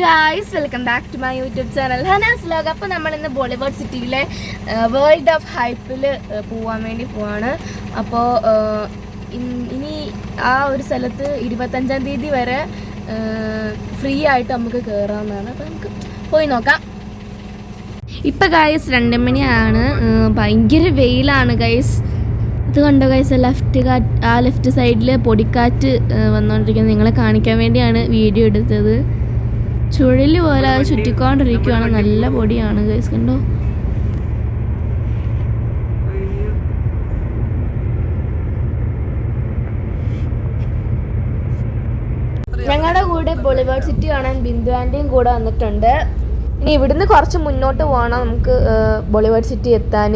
Guys welcome back to my YouTube channel Hanas vlog. അപ്പോൾ നമ്മളിന്ന് ബോളിവുഡ് സിറ്റിയിലെ വേൾഡ് ഓഫ് ഹൈപ്പിൽ പോകാൻ വേണ്ടി പോവാണ്. അപ്പോൾ ഇനി ആ ഒരു സ്ഥലത്ത് 25-ാം തീയതി വരെ ഫ്രീ ആയിട്ട് നമുക്ക് കയറാവുന്നതാണ്. അപ്പോൾ നമുക്ക് പോയി നോക്കാം. ഇപ്പം ഗൈസ് 2 മണിയാണ്. ഭയങ്കര വെയിലാണ് ഗൈസ്. ഇത് കണ്ടോ ഗൈസ്, ലെഫ്റ്റ് സൈഡിൽ പൊടിക്കാറ്റ് വന്നുകൊണ്ടിരിക്കുന്നത് നിങ്ങളെ കാണിക്കാൻ വേണ്ടിയാണ് വീഡിയോ എടുത്തത്. ചുഴൽ പോലെ അത് ചുറ്റിക്കൊണ്ടിരിക്കുകയാണ്. നല്ല പൊടിയാണ് ഗൈസ്, കണ്ടോ. ഞങ്ങളുടെ കൂടെ ബോളിവുഡ് സിറ്റി കാണാൻ ബിന്ദു ആൻറ്റിയും കൂടെ വന്നിട്ടുണ്ട്. ഇനി ഇവിടുന്ന് കുറച്ച് മുന്നോട്ട് പോകണം നമുക്ക് ബോളിവുഡ് സിറ്റി എത്താൻ.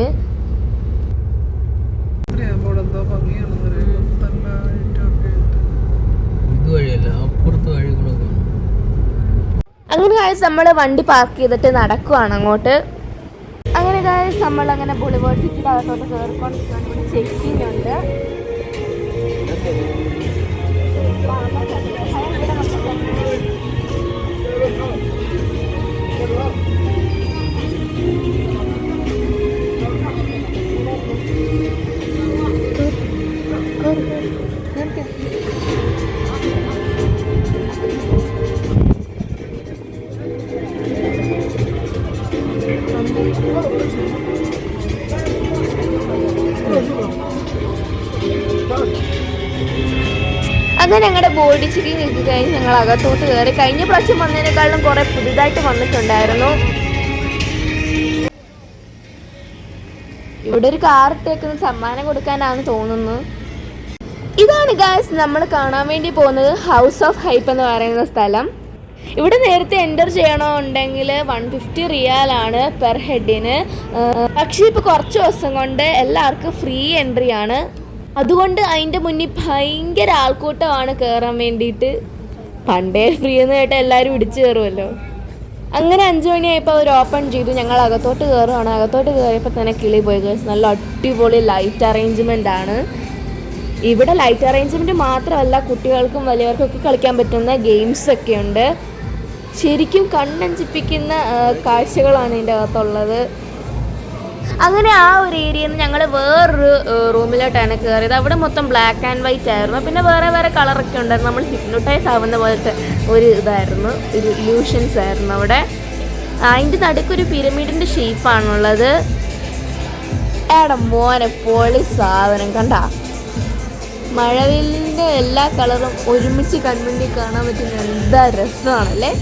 അങ്ങനെ ഗായ്സ് നമ്മൾ വണ്ടി പാർക്ക് ചെയ്തിട്ട് നടക്കുവാണ് അങ്ങോട്ട്. അങ്ങനെ ഗായ്സ് നമ്മളങ്ങനെ ബോളിവുഡ് സിറ്റിയുടെ അകത്തോട്ട് കയറിക്കൊണ്ടിരിക്കുകയാണ്. ഇവിടെ ചെക്കിംഗ് ഉണ്ട്. അങ്ങനെ ഞങ്ങളുടെ ബോഡി ചെക്കിങ് നിൽക്കുക കഴിഞ്ഞ് ഞങ്ങൾ അകത്തോട്ട് കയറി. കഴിഞ്ഞ പ്രാവശ്യം വന്നതിനേക്കാളും കുറെ പുതുതായിട്ട് വന്നിട്ടുണ്ടായിരുന്നു. ഇവിടെ ഒരു കാർ ഇട്ടേക്കുന്ന സമ്മാനം കൊടുക്കാനാണ് തോന്നുന്നു. ഇതാണ് ഗായ്സ് നമ്മൾ കാണാൻ വേണ്ടി പോകുന്നത് ഹൗസ് ഓഫ് ഹൈപ്പ് എന്ന് പറയുന്ന സ്ഥലം. ഇവിടെ നേരത്തെ എൻ്റർ ചെയ്യണമെന്നുണ്ടെങ്കിൽ 150 റിയാലാണ് പെർ ഹെഡിന്. പക്ഷേ ഇപ്പോൾ കുറച്ച് ദിവസം കൊണ്ട് എല്ലാവർക്കും ഫ്രീ എൻട്രി ആണ്. അതുകൊണ്ട് അതിൻ്റെ മുന്നിൽ ഭയങ്കര ആൾക്കൂട്ടമാണ് കയറാൻ വേണ്ടിയിട്ട്. പണ്ടേ ഫ്രീ എന്ന് കേട്ടാൽ എല്ലാവരും ഇടിച്ചു കയറുമല്ലോ. അങ്ങനെ 5 മണിയായപ്പോൾ അവർ ഓപ്പൺ ചെയ്തു. ഞങ്ങൾ അകത്തോട്ട് കയറുകയാണ്. അകത്തോട്ട് കയറിയപ്പോൾ തന്നെ കിളി പോയി ഗൈസ്. നല്ല അടിപൊളി ലൈറ്റ് അറേഞ്ച്മെൻ്റ് ആണ്. ഇവിടെ ലൈറ്റ് അറേഞ്ച്മെൻറ്റ് മാത്രമല്ല, കുട്ടികൾക്കും വലിയവർക്കൊക്കെ കളിക്കാൻ പറ്റുന്ന ഗെയിംസൊക്കെ ഉണ്ട്. ശരിക്കും കണ്ണഞ്ചിപ്പിക്കുന്ന കാഴ്ചകളാണ് ഇതിൻ്റെ അകത്തുള്ളത്. അങ്ങനെ ആ ഒരു ഏരിയയിൽ നിന്ന് ഞങ്ങൾ വേറൊരു റൂമിലോട്ടാണ് കയറിയത്. അവിടെ മൊത്തം ബ്ലാക്ക് ആൻഡ് വൈറ്റ് ആയിരുന്നു. പിന്നെ വേറെ കളറൊക്കെ ഉണ്ടായിരുന്നു. നമ്മൾ ഹിപ്നോട്ടൈസ് ആവുന്ന പോലത്തെ ഒരു ഇതായിരുന്നു, ഒരു ഇല്യൂഷൻസ് ആയിരുന്നു അവിടെ. അതിൻ്റെ നടുക്കൊരു പിരമിഡിൻ്റെ ഷേപ്പാണുള്ളത്. എടാ മോനെ പൊളി സാധനം കണ്ട. മഴവില്ലിൻ്റെ എല്ലാ കളറും ഒരുമിച്ച് കൺമുന്നിൽ കാണാൻ പറ്റുന്ന എന്താ രസമാണല്ലേ.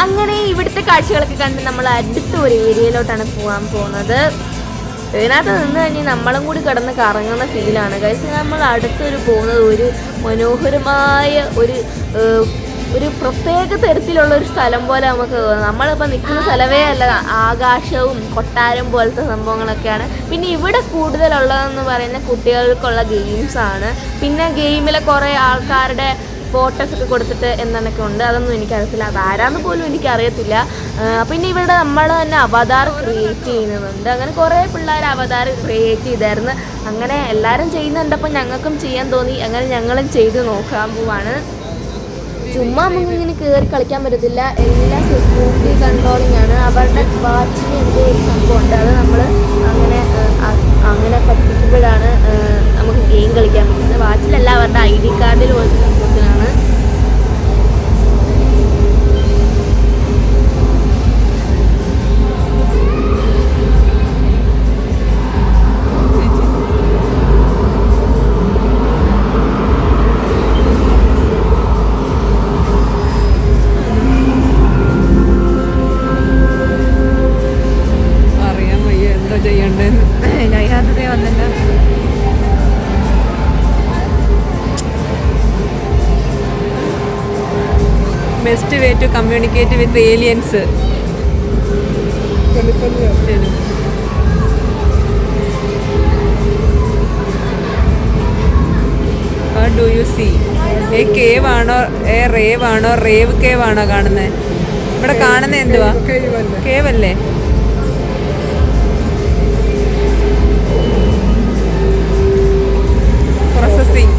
അങ്ങനെ ഇവിടുത്തെ കാഴ്ചകളൊക്കെ കണ്ട് നമ്മൾ അടുത്ത ഒരു ഏരിയയിലോട്ടാണ് പോകാൻ പോകുന്നത്. ഇതിനകത്ത് നിന്ന് കഴിഞ്ഞ് നമ്മളും കൂടി കിടന്ന് കറങ്ങുന്ന ഫീലാണ് ഗൈസ്. നമ്മൾ അടുത്തൊരു പോകുന്നത് ഒരു മനോഹരമായ ഒരു പ്രത്യേക തരത്തിലുള്ള ഒരു സ്ഥലം പോലെ നമുക്ക് തോന്നുന്നത്. നമ്മളിപ്പോൾ നിൽക്കുന്ന സ്ഥലമേ അല്ല, ആകാശവും കൊട്ടാരം പോലത്തെ സംഭവങ്ങളൊക്കെയാണ്. പിന്നെ ഇവിടെ കൂടുതലുള്ളതെന്ന് പറയുന്ന കുട്ടികൾക്കുള്ള ഗെയിംസാണ്. പിന്നെ ഗെയിമിലെ കുറേ ആൾക്കാരുടെ ഫോട്ടോസൊക്കെ കൊടുത്തിട്ട് എന്തൊക്കെ ഉണ്ട്, അതൊന്നും എനിക്കറിയത്തില്ല. അതാരാന്ന് പോലും എനിക്കറിയത്തില്ല. പിന്നെ ഇവിടെ നമ്മൾ തന്നെ അവതാർ ക്രിയേറ്റ് ചെയ്യുന്നുണ്ട്. അങ്ങനെ കുറേ പിള്ളേർ അവതാർ ക്രിയേറ്റ് ചെയ്തായിരുന്നു. അങ്ങനെ എല്ലാവരും ചെയ്യുന്നുണ്ടപ്പോൾ ഞങ്ങൾക്കും ചെയ്യാൻ തോന്നി. അങ്ങനെ ഞങ്ങളും ചെയ്ത് നോക്കാൻ പോവാണ്. ചുമ്മാ നമുക്ക് ഇങ്ങനെ കയറി കളിക്കാൻ പറ്റത്തില്ല. എല്ലാം സെക്യൂരിറ്റി കൺട്രോളിങ് ആണ്. അവരുടെ വാച്ചിന് എന്തോ ഒരു സംഭവമുണ്ട്. അത് നമ്മൾ അങ്ങനെ പഠിപ്പിക്കുമ്പോഴാണ് നമുക്ക് ഗെയിം കളിക്കാൻ പറ്റുന്നത്. വാച്ചിലല്ല, അവരുടെ ID കാർഡിൽ പോലത്തെ സംഭവത്തിലാണ്. അറിയാൻ വയ്യ എന്താ ചെയ്യണ്ടേന്ന്. അതിനകത്തേ വന്നില്ല. best way to communicate with aliens. Cave ആണോ റേവ് ആണോ റേവ് കേവ് ആണോ കാണുന്നത്? ഇവിടെ കാണുന്നത് എന്തുവാ? കേവ് അല്ലേ? പ്രോസസ്സിംഗ്.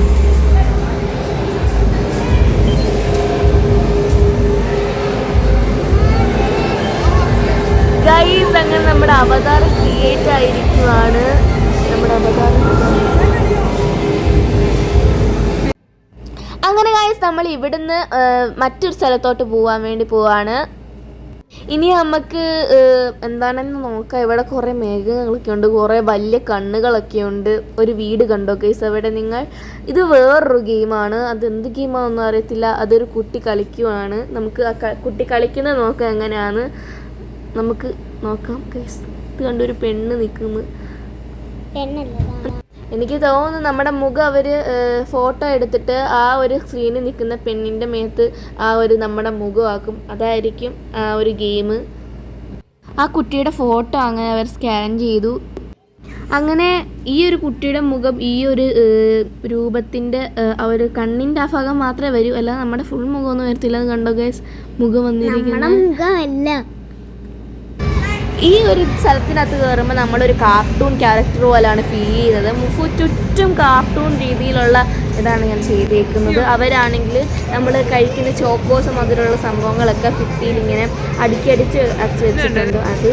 ഗൈസ് അങ്ങനെ നമ്മുടെ അവതാർ ക്രിയേറ്റ് ആയിരിക്കുവാണ്. നമ്മുടെ അവതാർ അങ്ങനെ ഗൈസ് നമ്മൾ ഇവിടുന്ന് മറ്റൊരു സ്ഥലത്തോട്ട് പോകാൻ വേണ്ടി പോവാണ്. ഇനി നമുക്ക് എന്താണെന്ന് നോക്കാം. ഇവിടെ കുറേ മേഘങ്ങളൊക്കെ ഉണ്ട്, കുറേ വലിയ കണ്ണുകളൊക്കെ ഉണ്ട്. ഒരു വീട് കണ്ടോ ഗൈസ് അവിടെ നിങ്ങൾ? ഇത് വേറൊരു ഗെയിമാണ്. അത് എന്ത് ഗെയിമാണെന്നൊന്നും അറിയത്തില്ല. അതൊരു കുട്ടി കളിക്കുവാണ്. നമുക്ക് ആ കുട്ടി കളിക്കുന്നത് നോക്കാം എങ്ങനെയാണ്. നമുക്ക് നോക്കാം ഗൈസ്. ഇത് കണ്ടൊരു പെണ്ണ് നിൽക്കുന്നു. എനിക്ക് തോന്നുന്നു നമ്മുടെ മുഖം അവർ ഫോട്ടോ എടുത്തിട്ട് ആ ഒരു സ്ക്രീനിൽ നിൽക്കുന്ന പെണ്ണിൻ്റെ മേത്ത് ആ ഒരു നമ്മുടെ മുഖമാക്കും. അതായിരിക്കും ആ ഒരു ഗെയിം. ആ കുട്ടിയുടെ ഫോട്ടോ അങ്ങനെ അവർ സ്കാൻ ചെയ്തു. അങ്ങനെ ഈ ഒരു കുട്ടിയുടെ മുഖം ഈ ഒരു രൂപത്തിൻ്റെ ആ ഒരു കണ്ണിൻ്റെ ആ ഭാഗം മാത്രമേ വരൂ, അല്ല നമ്മുടെ ഫുൾ മുഖമൊന്നും വരത്തില്ല. അത് കണ്ടോ ഗൈസ്? മുഖം വന്നിരിക്കുന്നത്. ഈ ഒരു സ്ഥലത്തിനകത്ത് കയറുമ്പോൾ നമ്മളൊരു കാർട്ടൂൺ ക്യാരക്ടർ പോലെയാണ് ഫീൽ ചെയ്യുന്നത്. ചുറ്റും കാർട്ടൂൺ രീതിയിലുള്ള ഇതാണ് ഞാൻ ചെയ്തേക്കുന്നത്. അവരാണെങ്കിൽ നമ്മൾ കഴിക്കുന്ന ചോക്കോസും അതിലുള്ള സംഭവങ്ങളൊക്കെ ഭിത്തിയിൽ ഇങ്ങനെ അടിക്കടിച്ച് അടിച്ച് വെച്ചിട്ടുണ്ട്. അത്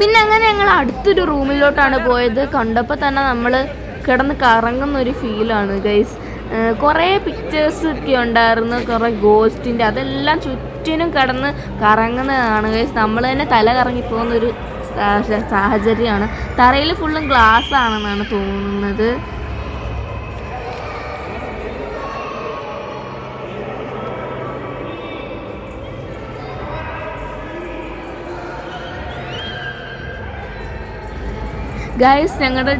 പിന്നെ അങ്ങനെ ഞങ്ങൾ അടുത്തൊരു റൂമിലോട്ടാണ് പോയത്. കണ്ടപ്പോൾ തന്നെ നമ്മൾ കിടന്ന് കറങ്ങുന്ന ഒരു ഫീലാണ് ഗൈസ്. കുറേ പിക്ചേഴ്സ് ഒക്കെ ഉണ്ടായിരുന്നു, കുറേ ഗോസ്റ്റിൻ്റെ. അതെല്ലാം ചുറ്റിനും കിടന്ന് കറങ്ങുന്നതാണ് ഗൈസ്. നമ്മൾ തന്നെ തല കറങ്ങിപ്പോകുന്നൊരു സാഹചര്യമാണ്. തറയിൽ ഫുള്ളും ഗ്ലാസ് ആണെന്നാണ് തോന്നുന്നത്. ഗൈസ് ഞങ്ങളുടെ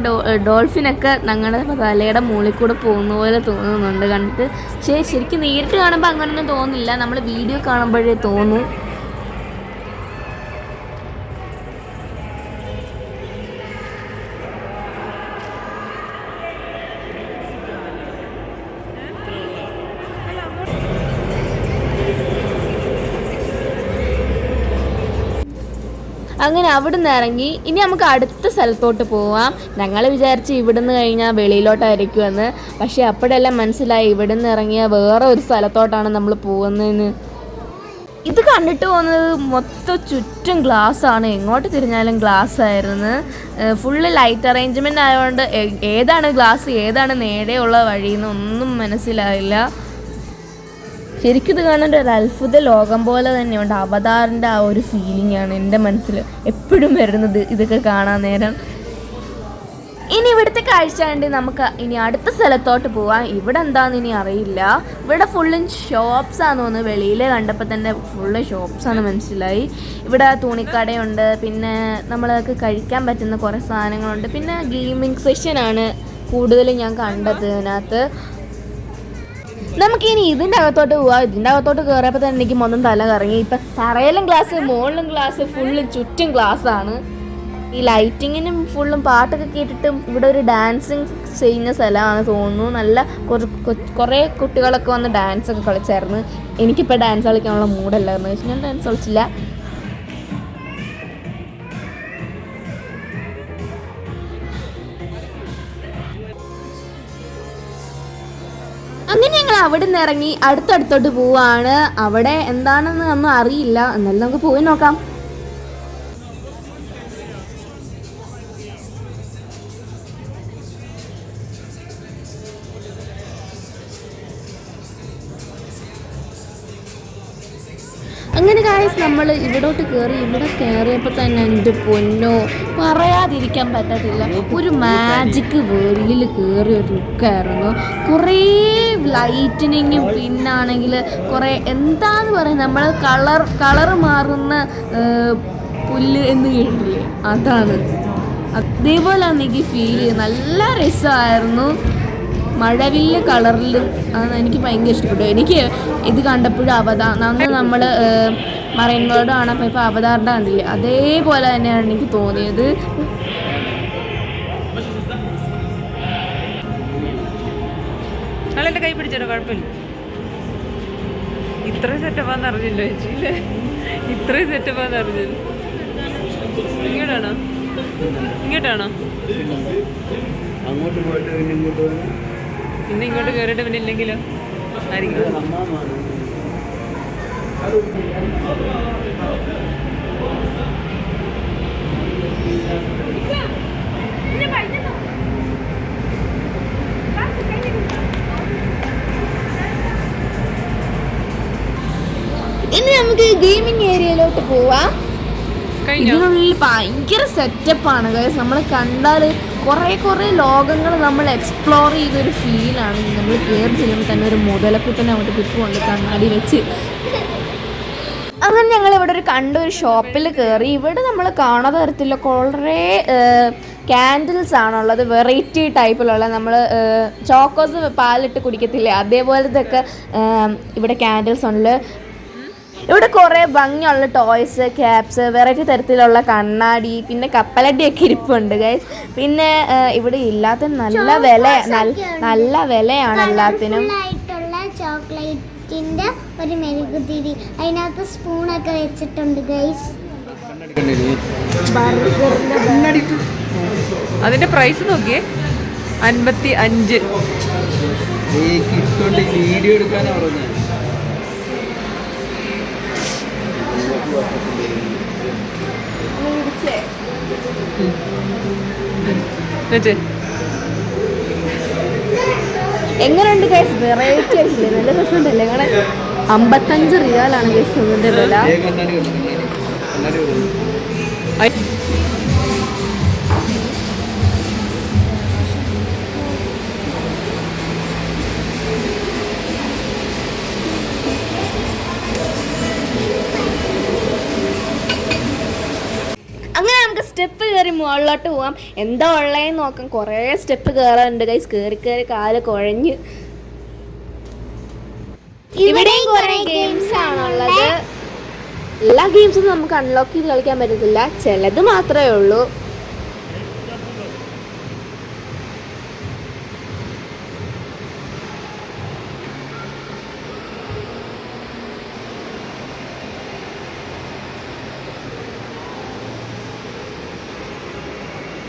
ഡോൾഫിനൊക്കെ ഞങ്ങളുടെ തലയുടെ മുകളിൽ കൂടെ പോകുന്ന പോലെ തോന്നുന്നുണ്ട് കണ്ടിട്ട്. പക്ഷേ ശരിക്കും നേരിട്ട് കാണുമ്പോൾ അങ്ങനെയൊന്നും തോന്നില്ല, നമ്മൾ വീഡിയോ കാണുമ്പോഴേ തോന്നും. അങ്ങനെ അവിടെ നിന്ന് ഇറങ്ങി ഇനി നമുക്ക് അടുത്ത സ്ഥലത്തോട്ട് പോവാം. ഞങ്ങൾ വിചാരിച്ച് ഇവിടുന്ന് കഴിഞ്ഞാൽ വെളിയിലോട്ടായിരിക്കുമെന്ന്. പക്ഷേ അപ്പോഴെല്ലാം മനസ്സിലായി ഇവിടുന്ന് ഇറങ്ങിയ വേറെ ഒരു സ്ഥലത്തോട്ടാണ് നമ്മൾ പോകുന്നതെന്ന്. ഇത് കണ്ടിട്ട് പോകുന്നത് മൊത്തം ചുറ്റും ഗ്ലാസ്സാണ്, എങ്ങോട്ട് തിരിഞ്ഞാലും ഗ്ലാസ് ആയിരുന്നു. ഫുള്ള് ലൈറ്റ് അറേഞ്ച്മെൻ്റ് ആയതുകൊണ്ട് ഏതാണ് ഗ്ലാസ് ഏതാണ് നേരെയുള്ള വഴിയെന്ന് ഒന്നും മനസ്സിലായില്ല. ശരിക്കും ഇത് കാണേണ്ട ഒരു അത്ഭുത ലോകം പോലെ തന്നെയുണ്ട്. അവതാറിൻ്റെ ആ ഒരു ഫീലിംഗ് ആണ് എൻ്റെ മനസ്സിൽ എപ്പോഴും വരുന്നത് ഇതൊക്കെ കാണാൻ നേരം. ഇനി ഇവിടുത്തെ കാഴ്ച കണ്ട് നമുക്ക് ഇനി അടുത്ത സ്ഥലത്തോട്ട് പോവാം. ഇവിടെ എന്താണെന്ന് ഇനി അറിയില്ല. ഇവിടെ ഫുള്ളും ഷോപ്സാന്ന് തോന്നുന്നു. വെളിയിൽ കണ്ടപ്പോൾ തന്നെ ഫുള്ള് ഷോപ്സാണ് മനസ്സിലായി. ഇവിടെ തുണിക്കടയുണ്ട്, പിന്നെ നമ്മൾക്ക് കഴിക്കാൻ പറ്റുന്ന കുറേ സാധനങ്ങളുണ്ട്, പിന്നെ ഗെയിമിംഗ് സെഷനാണ് കൂടുതലും ഞാൻ കണ്ടത് ഇതിനകത്ത്. നമുക്കിനി ഇതിൻ്റെ അകത്തോട്ട് പോവാം. ഇതിൻ്റെ അകത്തോട്ട് കയറിയപ്പോൾ തന്നെ എനിക്ക് മൊത്തം തല കറങ്ങി. ഇപ്പം തറയിലും ഗ്ലാസ്, മുകളിലും ഗ്ലാസ്, ഫുള്ളും ചുറ്റും ഗ്ലാസ്സാണ്. ഈ ലൈറ്റിങ്ങിനും ഫുള്ളും പാട്ടൊക്കെ കേട്ടിട്ടും ഇവിടെ ഒരു ഡാൻസിങ് ചെയ്യുന്ന സ്ഥലമാണ് തോന്നുന്നു. നല്ല കുറേ കുട്ടികളൊക്കെ വന്ന് ഡാൻസൊക്കെ കളിച്ചായിരുന്നു. എനിക്കിപ്പോൾ ഡാൻസ് കളിക്കാനുള്ള മൂഡല്ലായിരുന്നു, പക്ഷെ ഞാൻ ഡാൻസ് കളിച്ചില്ല. അങ്ങനെ ഞങ്ങൾ അവിടെ നിന്ന് ഇറങ്ങി അടുത്തടുത്തോട്ട് പോവാണ്. അവിടെ എന്താണെന്ന് ഒന്നും അറിയില്ല, എന്നാലും നമുക്ക് പോയി നോക്കാം. അങ്ങനെ ഗായ്സ് നമ്മൾ ഇവിടോട്ട് കയറി. ഇവിടെ കയറിയപ്പോൾ തന്നെ എൻ്റെ പൊന്നോ പറയാതിരിക്കാൻ പറ്റത്തില്ല, ഒരു മാജിക് വേൾഡിൽ കയറിയ ഒരു ലുക്കായിരുന്നു. കുറേ ലൈറ്റനിങ്ങും പിന്നാണെങ്കിൽ കുറേ എന്താന്ന് പറയുന്നത് നമ്മൾ കളറ് മാറുന്ന പുല്ല് എന്ന് കേട്ടില്ലേ, അതാണ്. അതേപോലെയാണ് എനിക്ക് ഫീൽ ചെയ്ത്. നല്ല രസമായിരുന്നു. മഴവില്ല് കളറിലും അത് എനിക്ക് ഭയങ്കര ഇഷ്ടപ്പെട്ടു. എനിക്ക് ഇത് കണ്ടപ്പോഴും അന്ന് നമ്മൾ മറൈൻ വേൾഡ് കാണാൻ പോയപ്പോൾ അവതാറിൻ്റെ കണ്ടില്ലേ, അതേപോലെ തന്നെയാണ് എനിക്ക് തോന്നിയത്. ആളെൻ്റെ കൈ പിടിച്ചോ, കുഴപ്പമില്ല. ഇത്രയും സെറ്റപ്പാന്ന് അറിഞ്ഞില്ല ചേച്ചി അല്ലേ, ഇത്രയും സെറ്റപ്പാന്ന് അറിഞ്ഞില്ല. ഇങ്ങോട്ടാണോ ഇങ്ങോട്ടാണോ അങ്ങോട്ട് പോയിട്ട് പിന്നെ ഇങ്ങോട്ട് പിന്നെ ഇങ്ങോട്ട് കയറിയിട്ട് പിന്നെ ഇല്ലെങ്കിലോ ആയിരിക്കും. ഇനി നമുക്ക് ഗെയിമിംഗ് ഏരിയയിലോട്ട് പോവാം. കഴിഞ്ഞോ? ഇതിനുള്ളിൽ ഭയങ്കര സെറ്റപ്പാണ് ഗൈസ്. നമ്മൾ കണ്ടാൽ കുറേ ലോകങ്ങൾ നമ്മൾ എക്സ്പ്ലോർ ചെയ്തൊരു ഫീലാണ്. നമ്മൾ കയറി ചെല്ലുമ്പോൾ തന്നെ ഒരു മുതലക്കുട്ടനെ അങ്ങോട്ട് കിട്ടുമുണ്ട് കണ്ണാടി വെച്ച്. അങ്ങനെ ഞങ്ങൾ ഇവിടെ ഒരു ഷോപ്പിൽ കയറി. ഇവിടെ നമ്മൾ കാണാത്ത തരത്തിലുള്ള കുറേ ക്യാൻഡിൽസ് ആണുള്ളത്, വെറൈറ്റി ടൈപ്പിലുള്ള. നമ്മൾ ചോക്കോസ് പാലിട്ട് കുടിക്കത്തില്ലേ, അതേപോലത്തെയൊക്കെ ഇവിടെ ക്യാൻഡിൽസ് ഉണ്ട്. ഇവിടെ കുറേ ഭംഗിയുള്ള ടോയ്സ്, ക്യാപ്സ്, വെറൈറ്റി തരത്തിലുള്ള കണ്ണാടി, പിന്നെ കപ്പലടിയൊക്കെ ഇരിപ്പുണ്ട് ഗൈസ്. പിന്നെ ഇവിടെ ഇല്ലാത്ത നല്ല വിലയാണ് എല്ലാത്തിനും. ചോക്ലേറ്റിന്റെ ഒരു മെഴുകുതിരി, അതിനകത്ത് സ്പൂണൊക്കെ വെച്ചിട്ടുണ്ട് ഗൈസ്. അതിന്റെ പ്രൈസ് നോക്കിയേ, 55. വീഡിയോ എടുക്കാനാ പറഞ്ഞത്. എങ്ങനെയുണ്ട് ഗൈസ്? വെറൈറ്റി ആയിട്ടില്ലേ? നല്ല രസമുണ്ടല്ലേ കാണാൻ. 55 റിയാലാണ് ഗൈസ് ഇതിന്റെ വില. അങ്ങനെ നമുക്ക് സ്റ്റെപ്പ് കയറി മുകളിലോട്ട് പോവാം. എന്താ ഉള്ളതെന്ന് നോക്കാം. കുറേ സ്റ്റെപ്പ് കയറാറുണ്ട് ഗൈസ്. കയറി കാല് കുഴഞ്ഞ്. ഇവിടെയും കുറേ ഗെയിംസ് ആണുള്ളത്. എല്ലാ ഗെയിംസും നമുക്ക് അൺലോക്ക് ചെയ്ത് കളിക്കാൻ പറ്റത്തില്ല, ചിലത് മാത്രമേ ഉള്ളൂ.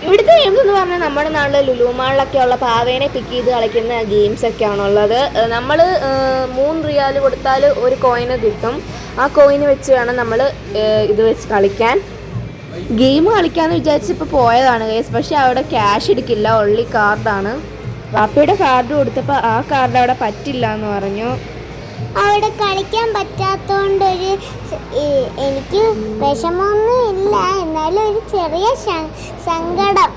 ഇവിടുത്തെ ഗെയിംസ് എന്ന് പറഞ്ഞാൽ നമ്മുടെ നാട്ടിൽ ലുലു മാളിലൊക്കെ ഉള്ള പാവേനെ പിക്ക് ചെയ്ത് കളിക്കുന്ന ഗെയിംസ് ഒക്കെയാണുള്ളത്. നമ്മൾ 3 റിയാൽ കൊടുത്താൽ ഒരു കോയിന് കിട്ടും. ആ കോയിന് വെച്ച് വേണം നമ്മൾ ഇത് വെച്ച് കളിക്കാൻ. ഗെയിം കളിക്കാമെന്ന് വിചാരിച്ചിപ്പോൾ പോയതാണ് ഗൈസ്. പക്ഷേ അവിടെ ക്യാഷ് എടുക്കില്ല, ഒള്ളി കാർഡാണ്. വാപ്പയുടെ കാർഡ് കൊടുത്തപ്പോൾ ആ കാർഡ് അവിടെ പറ്റില്ല എന്ന് പറഞ്ഞു. അവിടെ കളിക്കാൻ പറ്റാത്തോണ്ടൊരു എനിക്ക് വിഷമമൊന്നും ഇല്ല, എന്നാലും ഒരു ചെറിയ സങ്കടം.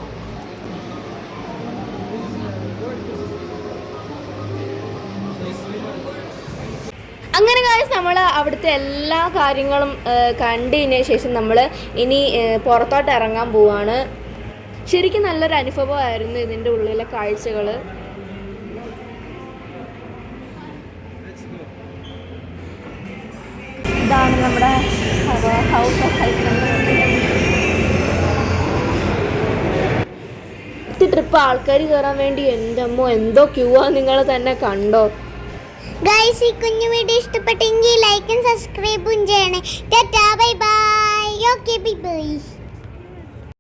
അങ്ങനെ ഗൈസ് നമ്മൾ അവിടുത്തെ എല്ലാ കാര്യങ്ങളും കണ്ടതിന് ശേഷം നമ്മൾ ഇനി പുറത്തോട്ട് ഇറങ്ങാൻ പോവാണ്. ശരിക്കും നല്ലൊരു അനുഭവമായിരുന്നു ഇതിൻ്റെ ഉള്ളിലെ കാഴ്ചകൾ. ഇതാണ് നമ്മുടെ ഹൗസ് ഓഫ് ഹൈപ്പ്. ട്രിപ്പ് ആൾക്കാർ കയറാൻ വേണ്ടി എൻ്റെ അമ്മ എന്തോ ക്യൂ ആ, നിങ്ങൾ തന്നെ കണ്ടോ ഗൈസ്. ഈ കുഞ്ഞു വീഡിയോ ഇഷ്ടപ്പെട്ടെങ്കിൽ ലൈക്കും സബ്സ്ക്രൈബും ചെയ്യണേ. Tata bye bye. Okay bye bye.